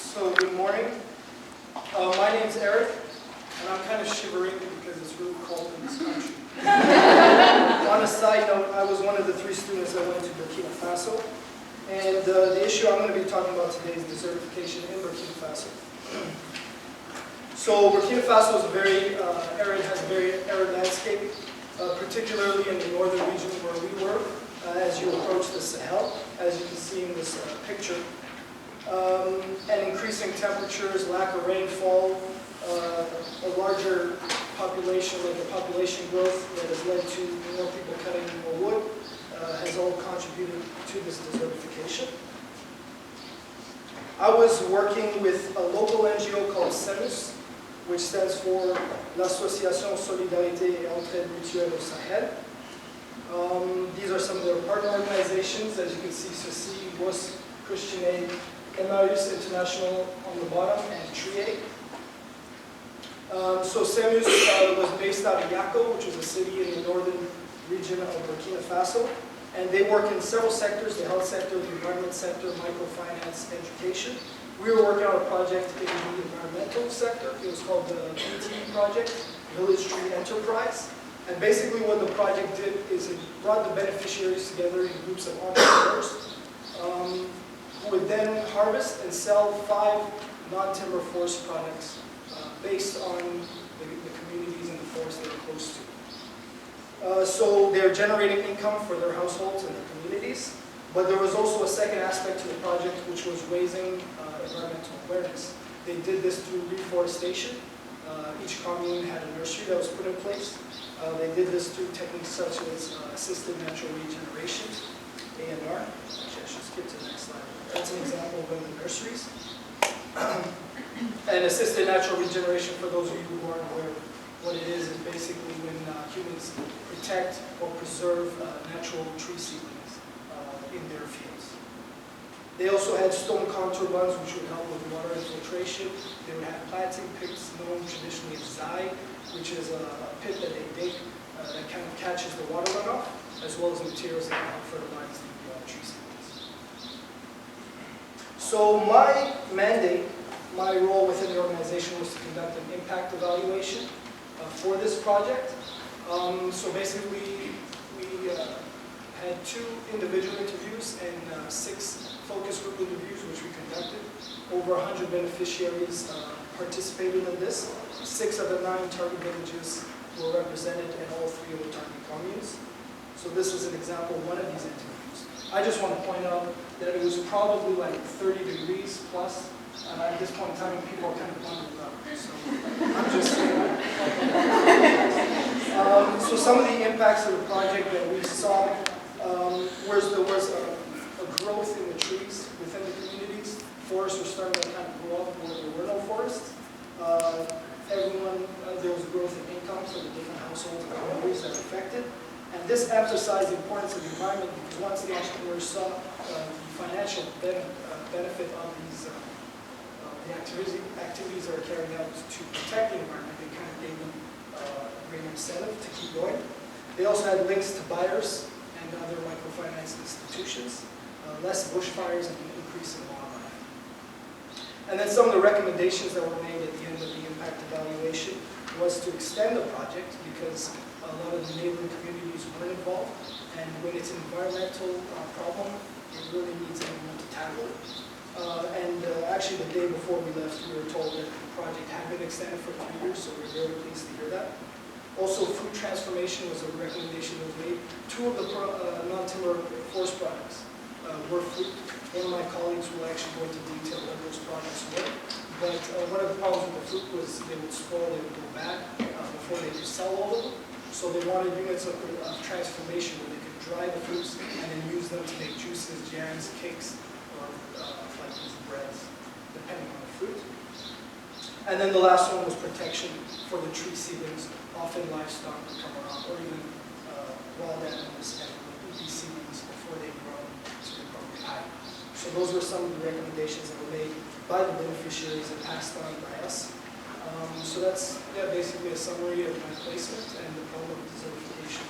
So good morning. My name's Eric, and I'm kind of shivering because it's really cold in this country. On a side note, I was one of the 3 students that went to Burkina Faso, and the issue I'm going to be talking about today is desertification in Burkina Faso. So Burkina Faso is has a very arid landscape, particularly in the northern region where we were, as you approach the Sahel, as you can see in this picture. And increasing temperatures, lack of rainfall, a larger population, like the population growth that has led to more people cutting more wood, has all contributed to this desertification. I was working with a local NGO called SEMUS, which stands for Association Solidarité et Entraide Mutuelle au Sahel. These are some of their partner organizations, as you can see, Ceci, WUS, Christian Aid, Emmaus International on the bottom, and TRIE. So SEMUS was based out of Yako, which is a city in the northern region of Burkina Faso. And they work in several sectors: the health sector, the environment sector, microfinance, education. We were working on a project in the environmental sector. It was called the PTE project, Village Tree Enterprise. And basically what the project did is it brought the beneficiaries together in groups of entrepreneurs who would then harvest and sell 5 non-timber forest products based on the communities and the forests they're close to. So they're generating income for their households and their communities, but there was also a second aspect to the project, which was raising environmental awareness. They did this through reforestation. Each commune had a nursery that was put in place. They did this through techniques such as assisted natural regeneration, ANR. Actually, I should skip to the next slide. That's an example of one of the nurseries. And assisted natural regeneration, for those of you who aren't aware, what it is basically when humans protect or preserve natural tree seedlings in their fields. They also had stone contour bunds, which would help with water infiltration. They would have planting pits, known traditionally as zai, which is a pit that they dig that kind of catches the water runoff, as well as materials that can help fertilize the tree seedlings. So my mandate, my role within the organization was to conduct an impact evaluation for this project. So basically, we had 2 individual interviews and 6 focus group interviews, which we conducted. Over 100 beneficiaries participated in this. 6 of the 9 target villages were represented, and all 3 of the target communes. So this is an example of one of these interviews. I just want to point out that it was probably like 30 degrees plus. At this point in time, people are kind of bundled up. So I'm just saying. So some of the impacts of the project that we saw there was a growth in the trees within the communities. Forests were starting to kind of grow up where there were no forests. There was growth in income for the different households and communities that were affected. And this emphasized the importance of the environment, because once the entrepreneurs saw the financial benefit of these the activities that are carried out to protect the environment, they kind of gave them a great incentive to keep going. They also had links to buyers and other microfinance institutions, less bushfires, and an increase in wildlife. And then some of the recommendations that were made at the end of the impact evaluation was to extend the project, because a lot of the neighboring communities weren't involved, and when it's an environmental problem, it really needs everyone to tackle it. Actually, the day before we left, we were told that the project had been extended for 3 years, so we're very pleased to hear that. Also, food transformation was a recommendation that was made. 2 of the non-timber forest products were fruit. One of my colleagues will actually go into detail what those products were. But one of the problems with the fruit was they would spoil, they would go bad before they could sell all of them. So they wanted units of transformation where they could dry the fruits and then use them to make juices, jams, cakes, or flaky breads, depending on the fruit. And then the last one was protection for the tree seedlings. Often livestock would come around, or even wild animals and these seedlings before they grow to the appropriate height. So those were some of the recommendations that were made by the beneficiaries and passed on by us. So that's basically a summary of my placement and the problem of desertification